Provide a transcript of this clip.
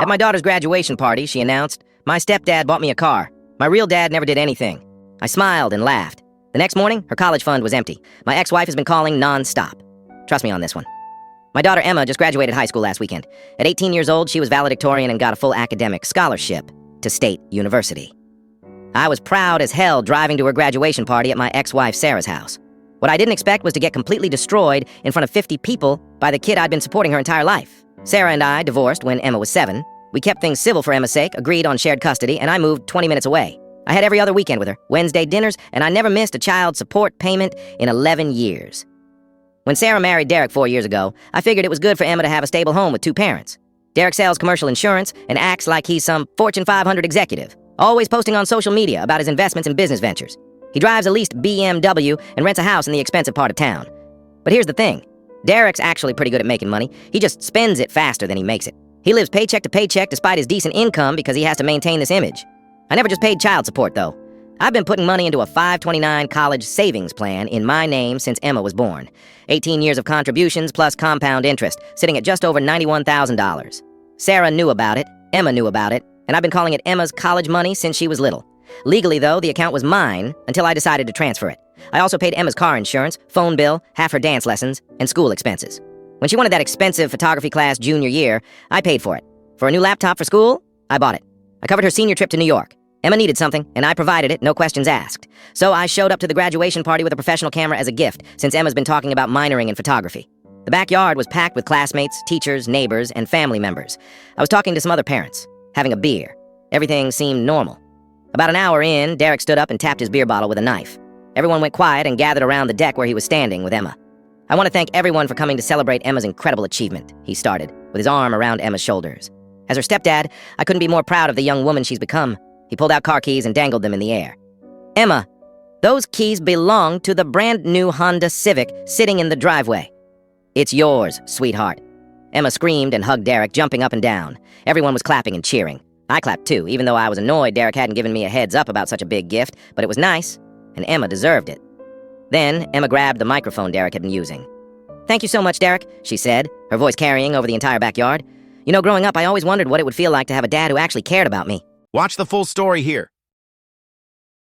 At my daughter's graduation party, she announced, "My stepdad bought me a car. My real dad never did anything." I smiled and laughed. The next morning, her college fund was empty. My ex-wife has been calling non-stop. Trust me on this one. My daughter Emma just graduated high school last weekend. At 18 years old, she was valedictorian and got a full academic scholarship to State University. I was proud as hell driving to her graduation party at my ex-wife Sarah's house. What I didn't expect was to get completely destroyed in front of 50 people by the kid I'd been supporting her entire life. Sarah and I divorced when Emma was 7. We kept things civil for Emma's sake, agreed on shared custody, and I moved 20 minutes away. I had every other weekend with her, Wednesday dinners, and I never missed a child support payment in 11 years. When Sarah married Derek 4 years ago, I figured it was good for Emma to have a stable home with 2 parents. Derek sells commercial insurance and acts like he's some Fortune 500 executive, always posting on social media about his investments in business ventures. He drives a leased BMW and rents a house in the expensive part of town. But here's the thing. Derek's actually pretty good at making money. He just spends it faster than he makes it. He lives paycheck to paycheck despite his decent income because he has to maintain this image. I never just paid child support, though. I've been putting money into a 529 college savings plan in my name since Emma was born. 18 years of contributions plus compound interest, sitting at just over $91,000. Sarah knew about it, Emma knew about it, and I've been calling it Emma's college money since she was little. Legally, though, the account was mine until I decided to transfer it. I also paid Emma's car insurance, phone bill, half her dance lessons, and school expenses. When she wanted that expensive photography class junior year, I paid for it. For a new laptop for school, I bought it. I covered her senior trip to New York. Emma needed something, and I provided it, no questions asked. So I showed up to the graduation party with a professional camera as a gift, since Emma's been talking about minoring in photography. The backyard was packed with classmates, teachers, neighbors, and family members. I was talking to some other parents, having a beer. Everything seemed normal. About an hour in, Derek stood up and tapped his beer bottle with a knife. Everyone went quiet and gathered around the deck where he was standing with Emma. "I want to thank everyone for coming to celebrate Emma's incredible achievement," he started, with his arm around Emma's shoulders. As her stepdad, I couldn't be more proud of the young woman she's become. He pulled out car keys and dangled them in the air. "Emma, those keys belong to the brand new Honda Civic sitting in the driveway. It's yours, sweetheart." Emma screamed and hugged Derek, jumping up and down. Everyone was clapping and cheering. I clapped too, even though I was annoyed Derek hadn't given me a heads up about such a big gift, but it was nice, and Emma deserved it. Then, Emma grabbed the microphone Derek had been using. "Thank you so much, Derek," she said, her voice carrying over the entire backyard. "You know, growing up, I always wondered what it would feel like to have a dad who actually cared about me." Watch the full story here.